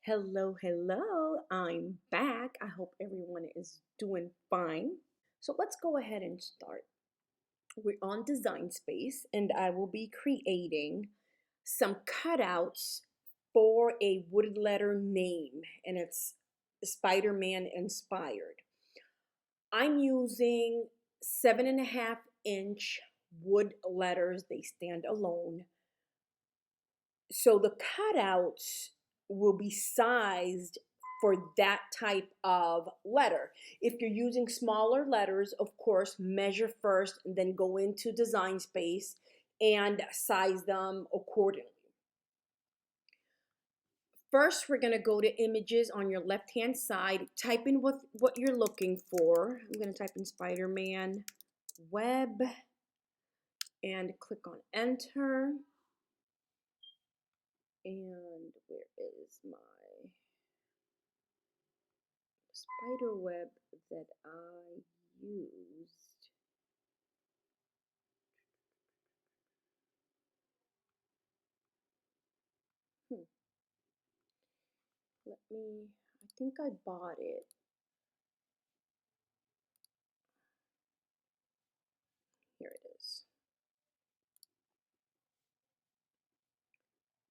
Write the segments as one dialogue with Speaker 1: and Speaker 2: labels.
Speaker 1: Hello, hello. I'm back. I hope everyone is doing fine. So let's go ahead and start. We're on Design Space, and I will be creating some cutouts for a wood letter name, and it's Spider-Man inspired. I'm using 7.5-inch wood letters, they stand alone. So the cutouts will be sized for that type of letter. If you're using smaller letters, of course, measure first and then go into Design Space and size them accordingly. First, we're going to go to images on your left-hand side. Type in what you're looking for. I'm going to type in Spider-Man web and click on enter. And where is my spider web that I used? I think I bought it. Here it is.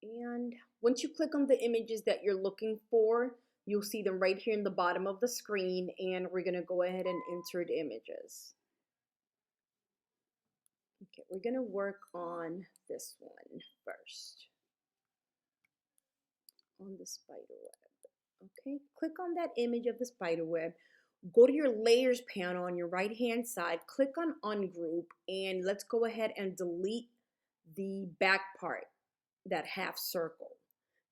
Speaker 1: And once you click on the images that you're looking for, you'll see them right here in the bottom of the screen, and we're going to go ahead and insert images. Okay, we're going to work on this one first, on the spider web. Okay, click on that image of the spider web. Go to your layers panel on your right hand side, click on ungroup, and let's go ahead and delete the back part, that half circle.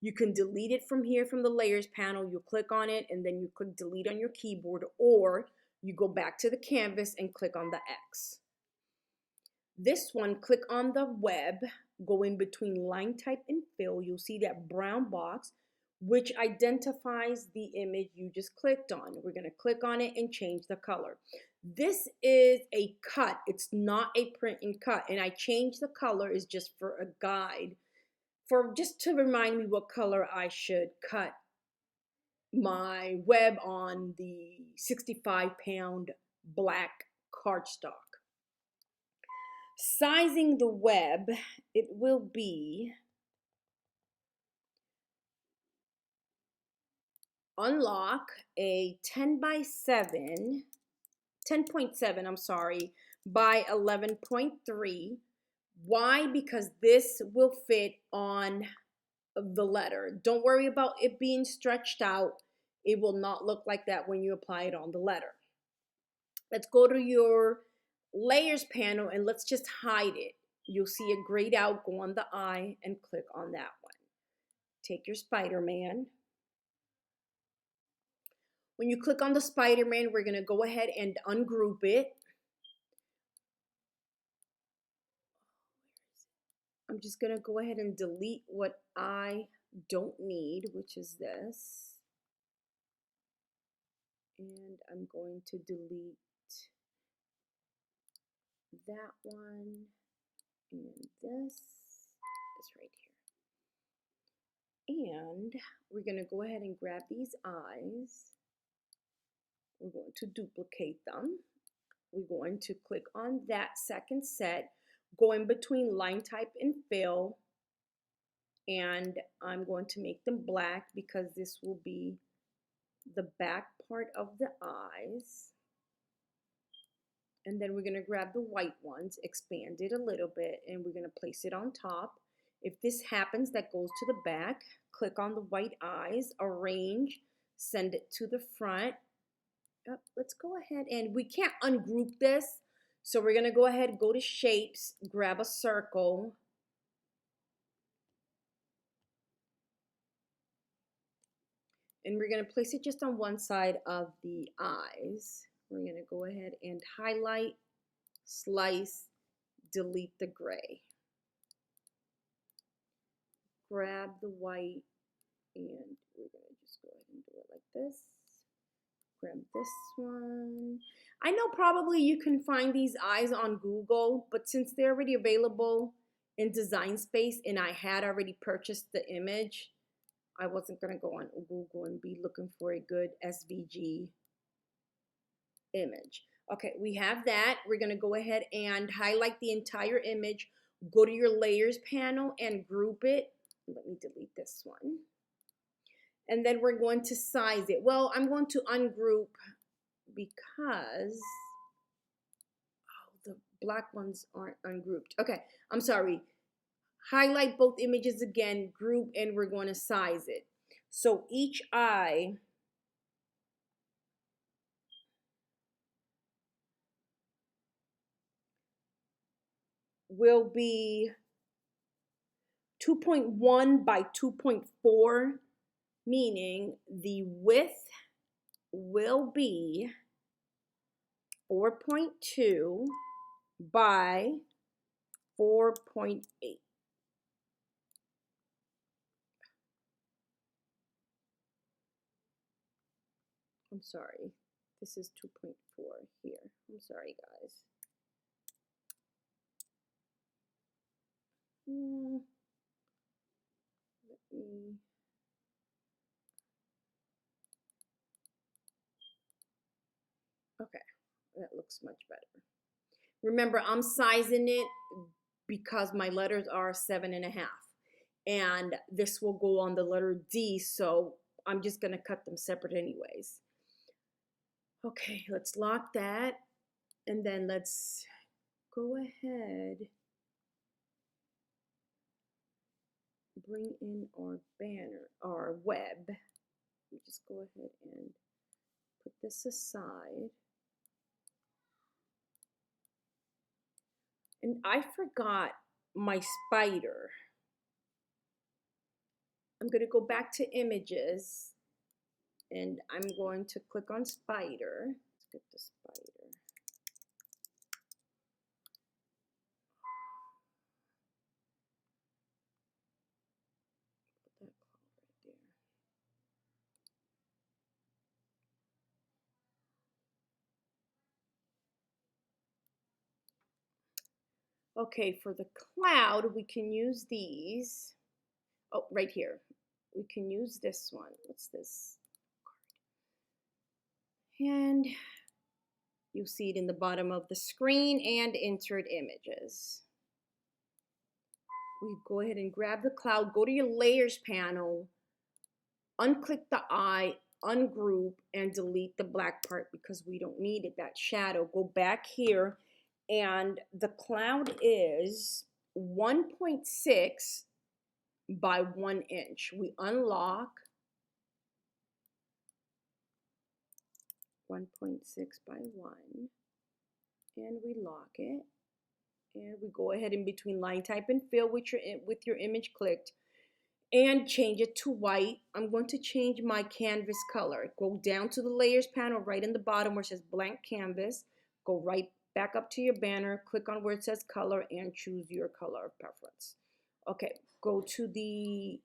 Speaker 1: You can delete it from here from the layers panel. You click on it and then you click delete on your keyboard, or you go back to the canvas and click on the X. This one, click on the web, go in between line type and fill. You'll see that brown box which identifies the image you just clicked on. We're going to click on it and change the color. This is a cut. It's not a print and cut. And I changed the color is just for a guide, for just to remind me what color I should cut my web on the 65-pound black cardstock. Sizing the web, it will be unlock a 10.7, I'm sorry, by 11.3. Why? Because this will fit on the letter. Don't worry about it being stretched out. It will not look like that when you apply it on the letter. Let's go to your layers panel and let's just hide it. You'll see a grayed out, go on the eye and click on that one. Take your Spider-Man. When you click on the Spider-Man, we're going to go ahead and ungroup it. I'm just going to go ahead and delete what I don't need, which is this. And I'm going to delete that one and this is right here. And we're going to go ahead and grab these eyes. We're going to duplicate them. We're going to click on that second set, go in between line type and fill, and I'm going to make them black because this will be the back part of the eyes. And then we're going to grab the white ones, expand it a little bit, and we're going to place it on top. If this happens, that goes to the back. Click on the white eyes, arrange, send it to the front. Let's go ahead, and we can't ungroup this, so we're going to go ahead, go to shapes, grab a circle. And we're going to place it just on one side of the eyes. We're going to go ahead and highlight, slice, delete the gray. Grab the white, and we're going to just go ahead and do it like this. Grab this one. I know probably you can find these eyes on Google, but since they're already available in Design Space and I had already purchased the image, I wasn't going to go on Google and be looking for a good SVG image. Okay, we have that. We're going to go ahead and highlight the entire image. Go to your layers panel and group it. Let me delete this one. And then we're going to size it. Well, I'm going to ungroup because the black ones aren't ungrouped. Okay, I'm sorry. Highlight both images again, group, and we're going to size it. So each eye will be 2.1 by 2.4, meaning the width will be 4.2 by 4.8. I'm sorry, this is 2.4 here. I'm sorry, guys. Let me... Okay, that looks much better. Remember, I'm sizing it because my letters are 7.5. And this will go on the letter D, so I'm just going to cut them separate anyways. Okay, let's lock that. And then let's go ahead. Bring in our banner, our web. We just go ahead and put this aside. And I forgot my spider. I'm going to go back to images and I'm going to click on spider. Let's get the spider. Put that cloud right there. Okay, for the cloud, we can use these. Oh, right here. We can use this one. What's this? And you'll see it in the bottom of the screen and insert images. We go ahead and grab the cloud, go to your layers panel, unclick the eye, ungroup, and delete the black part because we don't need it, that shadow. Go back here, and the cloud is 1.6 by 1 inch. We unlock 1.6 by 1, and we lock it. And we go ahead in between line type and fill with your image clicked and change it to white. I'm going to change my canvas color. Go down to the layers panel right in the bottom where it says blank canvas. Go right back up to your banner, click on where it says color and choose your color of preference. Okay, go to the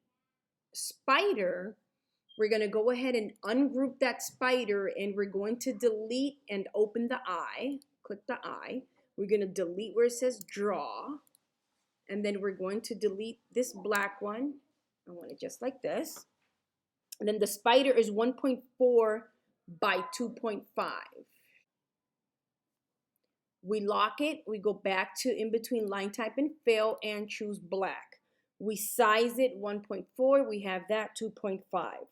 Speaker 1: spider. We're going to go ahead and ungroup that spider and we're going to delete and open the eye. Click the eye. We're going to delete where it says draw. And then we're going to delete this black one. I want it just like this. And then the spider is 1.4 by 2.5. We lock it. We go back to in between line type and fill and choose black. We size it 1.4. We have that 2.5.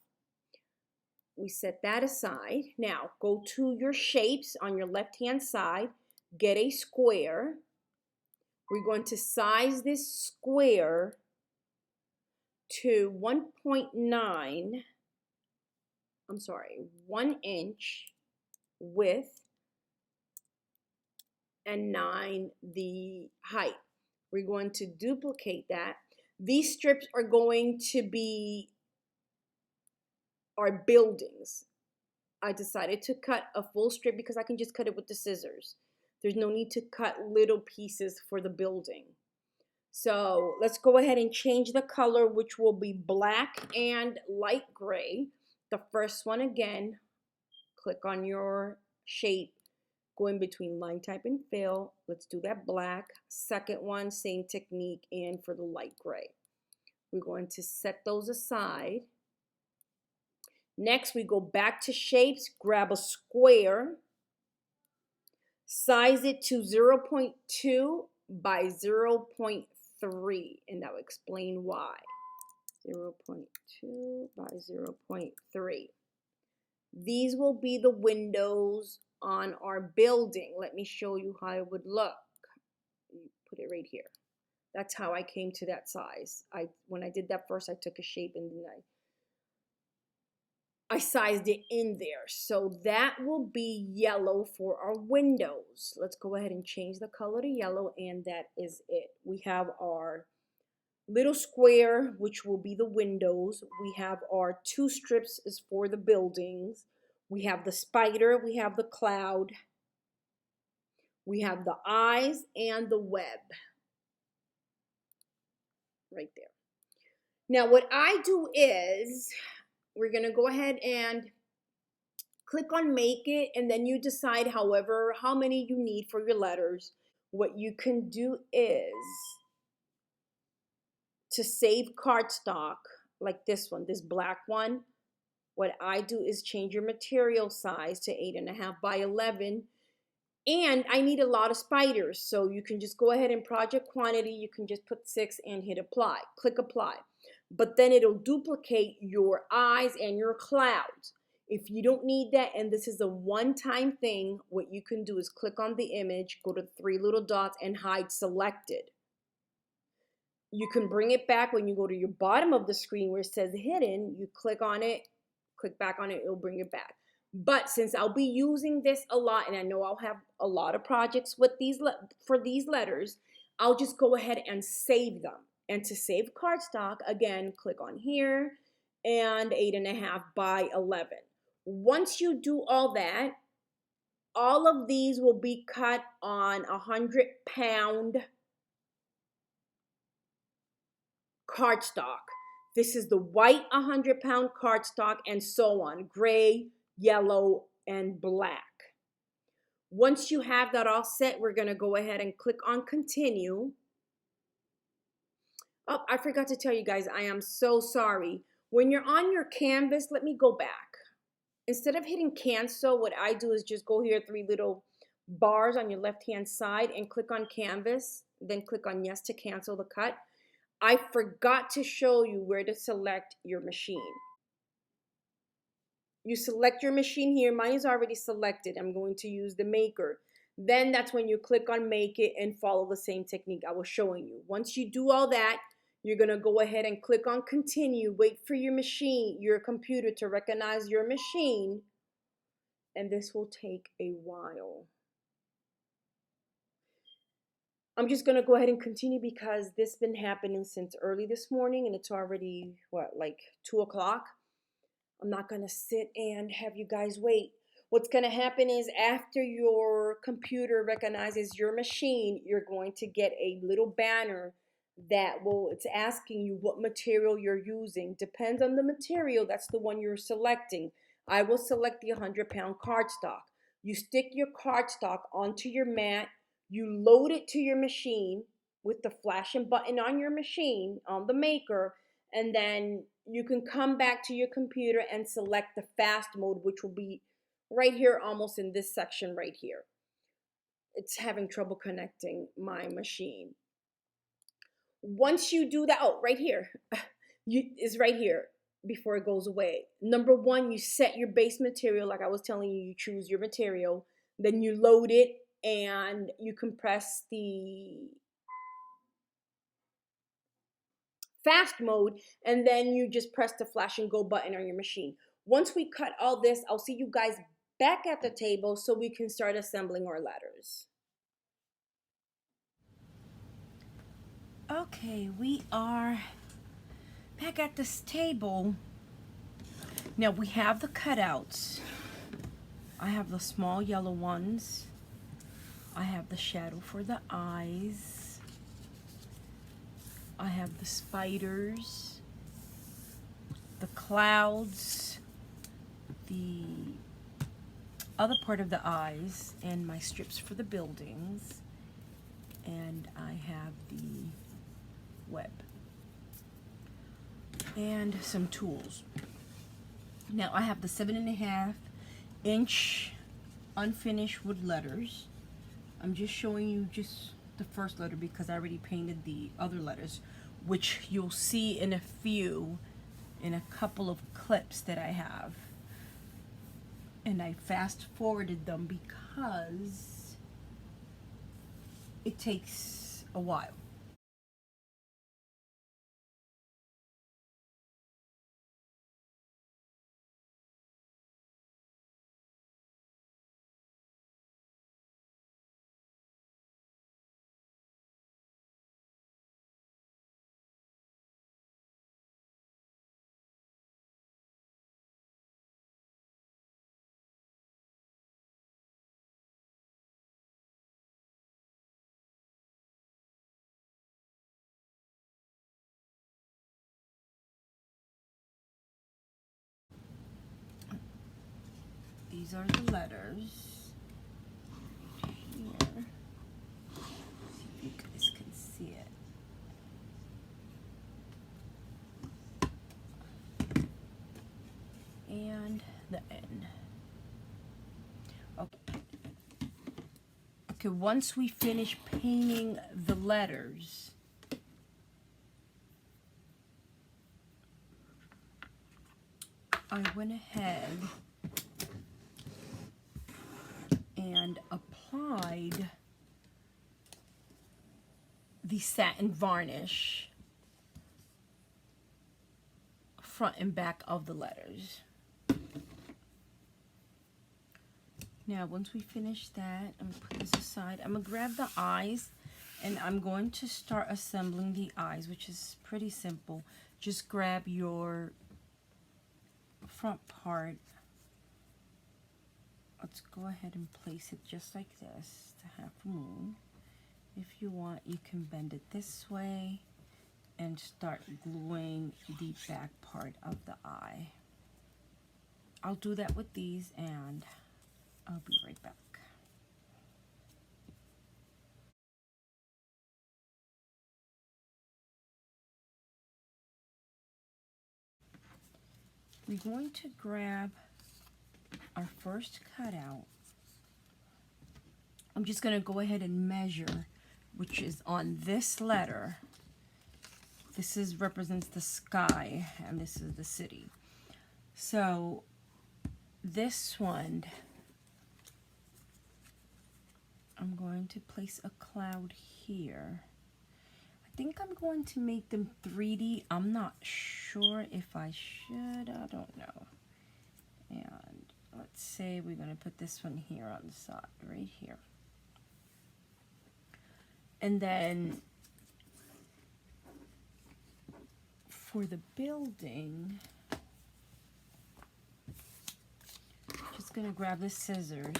Speaker 1: We set that aside. Now go to your shapes on your left hand side. Get a square. We're going to size this square to 1 inch width and 9 the height. We're going to duplicate that. These strips are going to be our buildings. I decided to cut a full strip because I can just cut it with the scissors. There's no need to cut little pieces for the building. So let's go ahead and change the color, which will be black and light gray. The first one again, click on your shape, go in between line type and fill. Let's do that black. Second one, same technique, and for the light gray. We're going to set those aside. Next, we go back to shapes, grab a square, size it to 0.2 by 0.3, and I'll explain why. 0.2 by 0.3. These will be the windows on our building. Let me show you how it would look. Put it right here. That's how I came to that size. When I did that first, I took a shape and then I sized it in there. So that will be yellow for our windows. Let's go ahead and change the color to yellow, and that is it. We have our little square, which will be the windows. We have our 2 strips is for the buildings. We have the spider, we have the cloud, we have the eyes and the web. Right there. Now what I do is, we're going to go ahead and click on make it, and then you decide how many you need for your letters. What you can do is to save cardstock, like this one, this black one. What I do is change your material size to 8.5 by 11. And I need a lot of spiders, so you can just go ahead and project quantity. You can just put 6 and hit apply. Click apply. But then it'll duplicate your eyes and your clouds. If you don't need that, and this is a one-time thing, what you can do is click on the image, go to 3 little dots, and hide selected. You can bring it back when you go to your bottom of the screen where it says hidden. You click on it, click back on it, it'll bring it back. But since I'll be using this a lot, and I know I'll have a lot of projects with for these letters, I'll just go ahead and save them. And to save cardstock, again, click on here and 8.5 by 11. Once you do all that, all of these will be cut on 100-pound cardstock. This is the white 100-pound cardstock, and so on, gray, yellow, and black. Once you have that all set, we're going to go ahead and click on continue. Oh, I forgot to tell you guys, I am so sorry. When you're on your canvas, let me go back. Instead of hitting cancel, what I do is just go here, 3 little bars on your left-hand side, and click on canvas, then click on yes to cancel the cut. I forgot to show you where to select your machine. You select your machine here. Mine is already selected. I'm going to use the Maker. Then that's when you click on make it and follow the same technique I was showing you. Once you do all that, you're going to go ahead and click on continue. Wait for your machine, your computer to recognize your machine. And this will take a while. I'm just going to go ahead and continue because this has been happening since early this morning, and it's already, what, like 2 o'clock? I'm not going to sit and have you guys wait. What's going to happen is after your computer recognizes your machine, you're going to get a little banner that it's asking you what material you're using. Depends on the material, that's the one you're selecting. I will select the 100-pound cardstock. You stick your cardstock onto your mat, you load it to your machine with the flashing button on your machine, on the Maker, and then you can come back to your computer and select the fast mode, which will be right here, almost in this section right here. It's having trouble connecting my machine. Once you do that, oh, right here, it's right here before it goes away. Number 1, you set your base material. Like I was telling you, you choose your material, then you load it, and you compress the fast mode, and then you just press the flash and go button on your machine. Once we cut all this, I'll see you guys back at the table so we can start assembling our letters. Okay, we are back at this table. Now we have the cutouts. I have the small yellow ones. I have the shadow for the eyes. I have the spiders, the clouds, the other part of the eyes, and my strips for the buildings. And I have the web and some tools. Now I have the 7.5-inch unfinished wood letters. I'm just showing you just the first letter because I already painted the other letters, which you'll see in a couple of clips that I have. And I fast forwarded them because it takes a while. These are the letters. Here. See if you guys can see it. And the N. Okay. Okay, once we finish painting the letters, I went ahead and applied the satin varnish front and back of the letters. Now once we finish that, I'm going to put this aside. I'm going to grab the eyes and I'm going to start assembling the eyes, which is pretty simple. Just grab your front part. Let's go ahead and place it just like this, the half moon. If you want, you can bend it this way and start gluing the back part of the eye. I'll do that with these and I'll be right back. We're going to grab our first cutout. I'm just going to go ahead and measure, which is on this letter. This represents the sky and this is the city. So this one, I'm going to place a cloud here. I think I'm going to make them 3D. I'm not sure if I should. I don't know. And let's say we're going to put this one here on the side, right here. And then for the building, just going to grab the scissors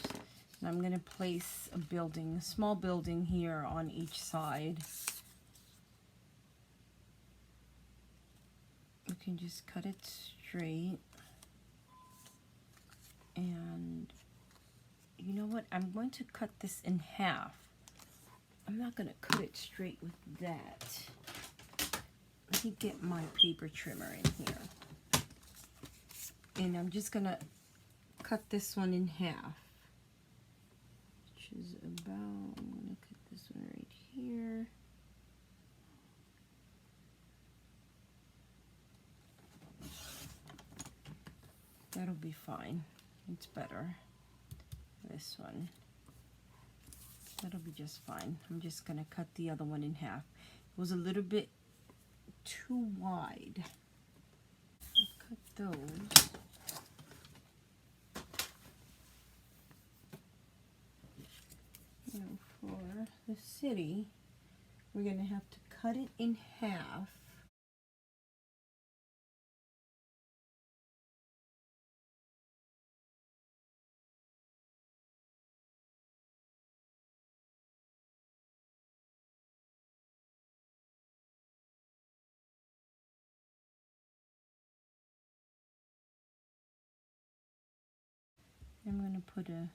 Speaker 1: and I'm going to place a small building here on each side. You can just cut it straight. And you know what? I'm going to cut this in half. I'm not going to cut it straight with that. Let me get my paper trimmer in here. And I'm just going to cut this one in half. Which is about, I'm going to cut this one right here. That'll be fine. It's better. This one. That'll be just fine. I'm just going to cut the other one in half. It was a little bit too wide. I'll cut those. Now for the city, we're going to have to cut it in half. I'm going to put a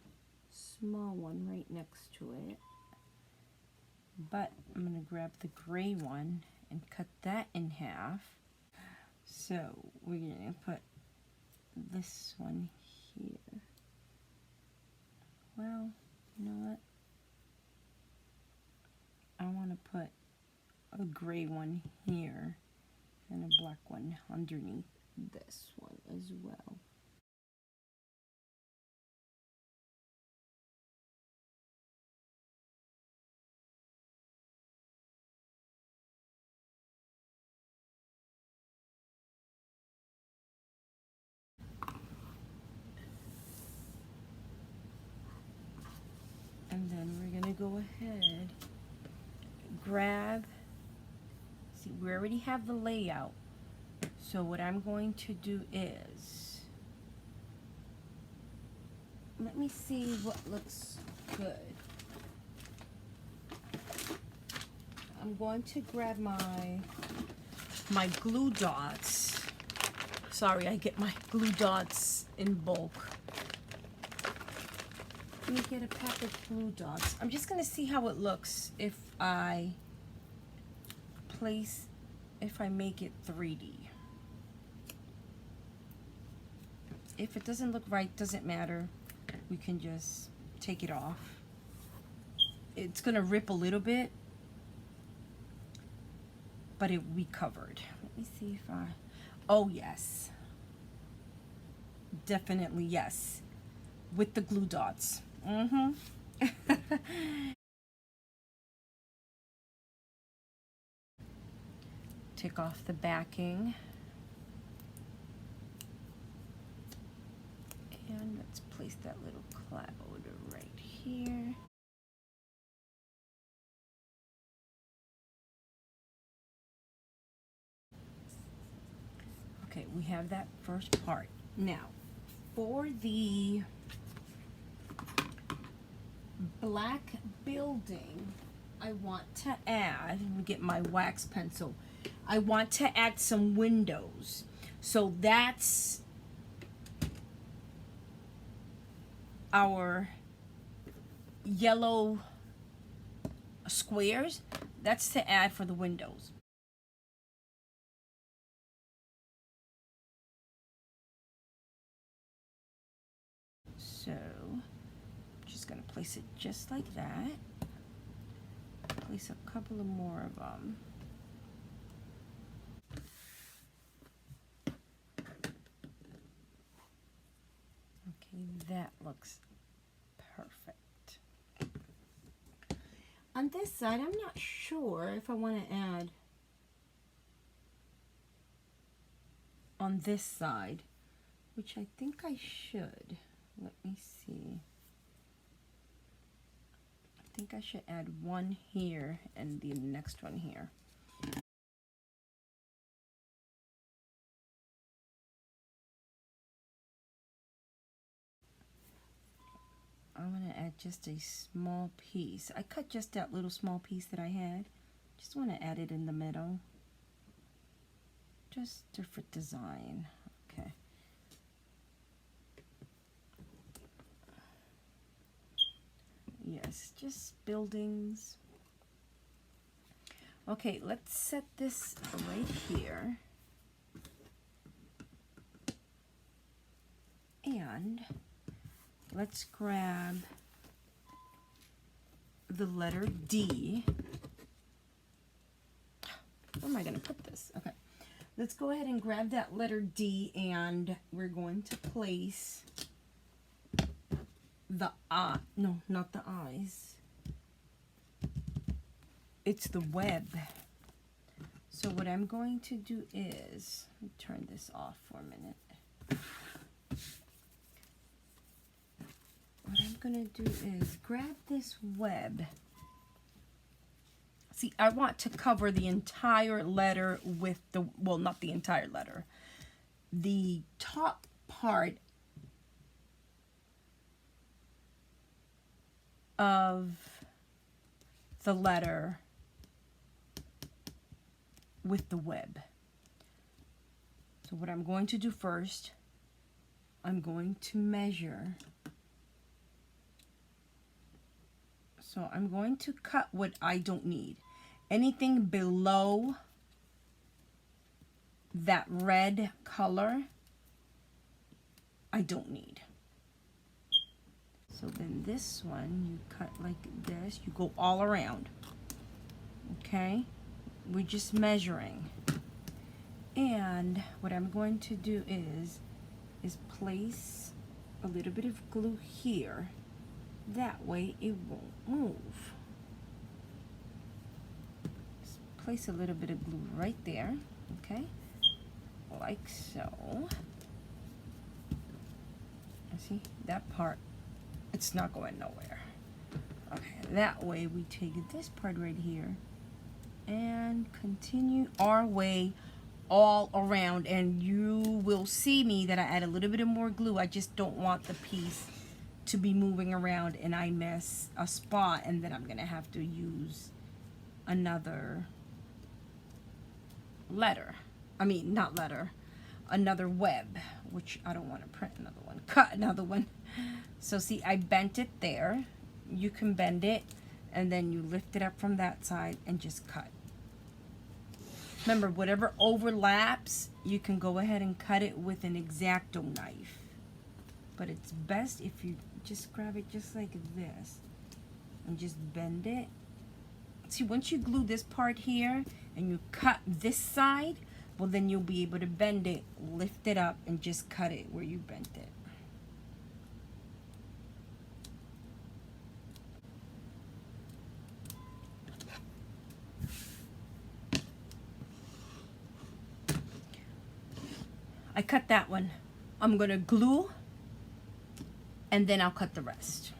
Speaker 1: small one right next to it, but I'm going to grab the gray one and cut that in half. So we're going to put
Speaker 2: this one here. Well, you know what? I want to put a gray one here and a black one underneath this one as well. And then we're gonna go ahead, grab, see, we already have the layout. So what I'm going to do is, let me see what looks good. I'm going to grab my glue dots. Sorry, I get my glue dots in bulk. Let me get a pack of glue dots. I'm just gonna see how it looks if I make it 3D. If it doesn't look right, doesn't matter. We can just take it off. It's gonna rip a little bit, but it will be covered. Let me see if I, oh yes. Definitely yes. With the glue dots. Take off the backing. And let's place that little cloud right here. Okay, we have that first part. Now, for the black building, I want to add, let me get my wax pencil. I want to add some windows. So that's our yellow squares. That's to add for the windows. So, just gonna place it just like that. Place a couple of more of them. Okay, that looks perfect. On this side, I'm not sure if I want to add on this side, which I think I should. Let me see. I think I should add one here and the next one here. I'm going to add just a small piece. I cut just that little small piece that I had. Just want to add it in the middle. Just different design. Okay. Yes, just buildings. Okay, let's set this right here. And let's grab the letter D. Where am I going to put this? Okay. Let's go ahead and grab that letter D, and we're going to place the eye. No, not the eyes. It's the web. So what I'm going to do is, let me turn this off for a minute. What I'm going to do is grab this web. See, I want to cover the entire letter with the, well, not the entire letter. The top part of the letter with the web. So what I'm going to do first, I'm going to measure. So I'm going to cut what I don't need. Anything below that red color, I don't need. So then this one, you cut like this, you go all around, okay? We're just measuring. And what I'm going to do is place a little bit of glue here. That way it won't move. Just place a little bit of glue right there, okay? Like so. See, that part, it's not going nowhere. Okay, that way we take this part right here and continue our way all around, and you will see me that I add a little bit of more glue. I just don't want the piece to be moving around and I miss a spot, and then I'm gonna have to use another letter. I mean, not letter, another web, which I don't want to print another one, cut another one. So see, I bent it there. You can bend it and then you lift it up from that side and just cut. Remember, whatever overlaps, you can go ahead and cut it with an X-Acto knife. But it's best if you just grab it just like this and just bend it. See, once you glue this part here and you cut this side, well, then you'll be able to bend it, lift it up, and just cut it where you bent it. I cut that one. I'm gonna glue and then I'll cut the rest.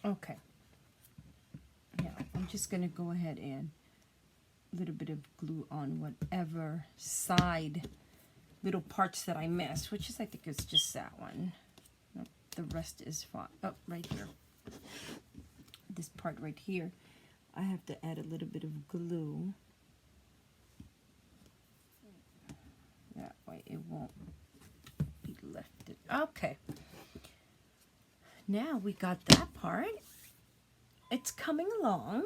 Speaker 2: Okay. Yeah, I'm just gonna go ahead and a little bit of glue on whatever side little parts that I missed, which is, I think it's just that one. Nope, the rest is fine. Oh, right here. This part right here, I have to add a little bit of glue. That way it won't be lifted. Okay. Now we got that part. It's coming along.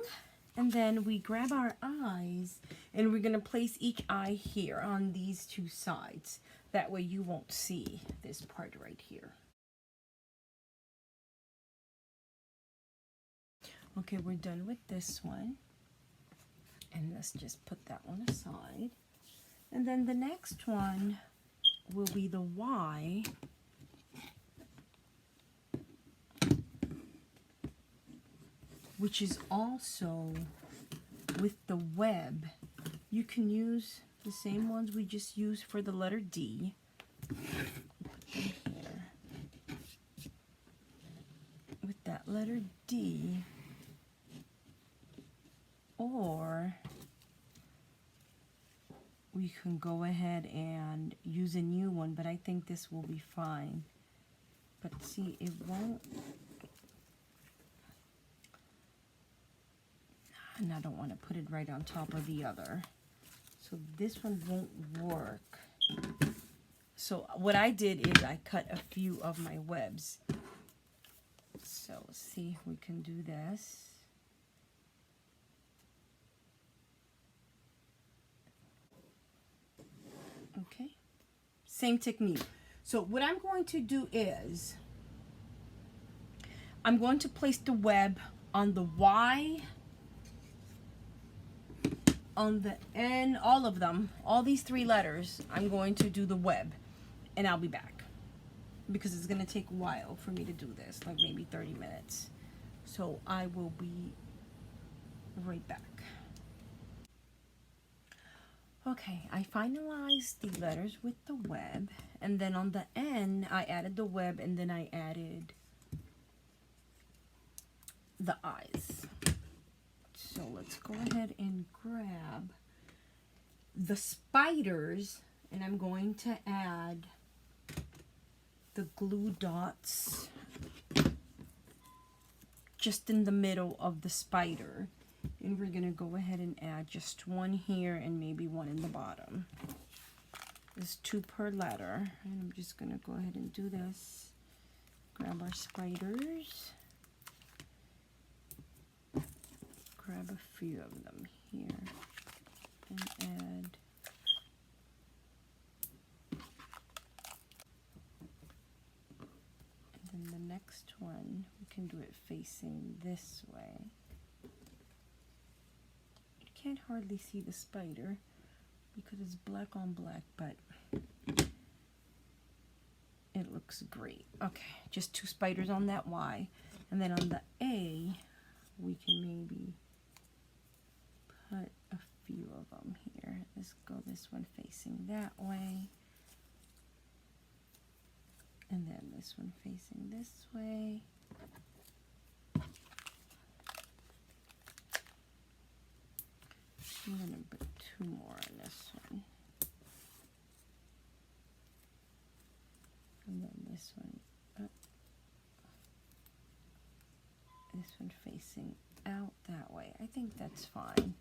Speaker 2: And then we grab our eyes and we're going to place each eye here on these two sides. That way you won't see this part right here. Okay, we're done with this one. And let's just put that one aside. And then the next one will be the Y. Which is also with the web. You can use the same ones we just used for the letter D. Put them here. With that letter D, or we can go ahead and use a new one, but I think this will be fine. But see, it won't. And I don't want to put it right on top of the other. So this one won't work. So what I did is I cut a few of my webs. So see if we can do this. Okay. Same technique. So what I'm going to do is I'm going to place the web on the Y, on the N, all of them, all these three letters. I'm going to do the web, and I'll be back. because it's gonna take a while for me to do this, like maybe 30 minutes. So I will be right back. Okay, I finalized the letters with the web, and then on the end I added the web, and then I added the eyes. So let's go ahead and grab the spiders, and I'm going to add the glue dots just in the middle of the spider. And we're gonna go ahead and add just one here and maybe one in the bottom. There's 2 per letter, and I'm just gonna go ahead and do this. Grab our spiders. Grab a few of them here and add and then the next one we can do it facing this way. You can't hardly see the spider because it's black on black, but it looks great. Okay, just 2 spiders on that Y, and then on the A we can maybe put a few of them here. Let's go this one facing that way, and then this one facing this way. I'm gonna put 2 more on this one, and then this one up. This one facing out that way. I think that's fine.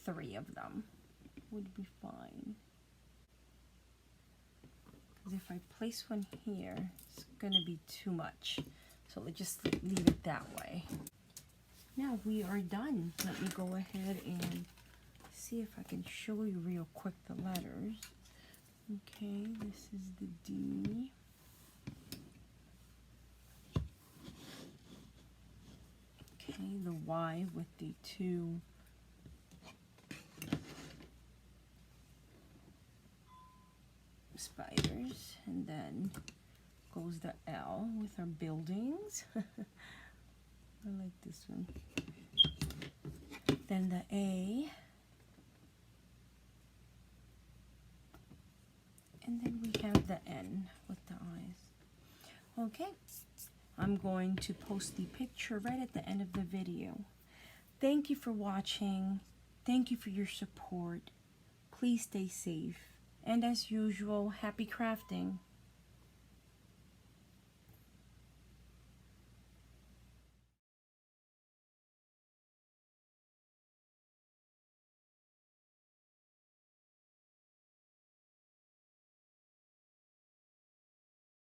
Speaker 2: 3 of them would be fine. Because if I place one here, it's going to be too much. So let's just leave it that way. Now we are done. Let me go ahead and see if I can show you real quick the letters. Okay, this is the D. Okay, the Y with the 2 spiders, and then goes the L with our buildings. I like this one. Then the A, and then we have the N with the eyes. Okay, I'm going to post the picture right at the end of the video. Thank you for watching. Thank you for your support. Please stay safe. And as usual, happy crafting.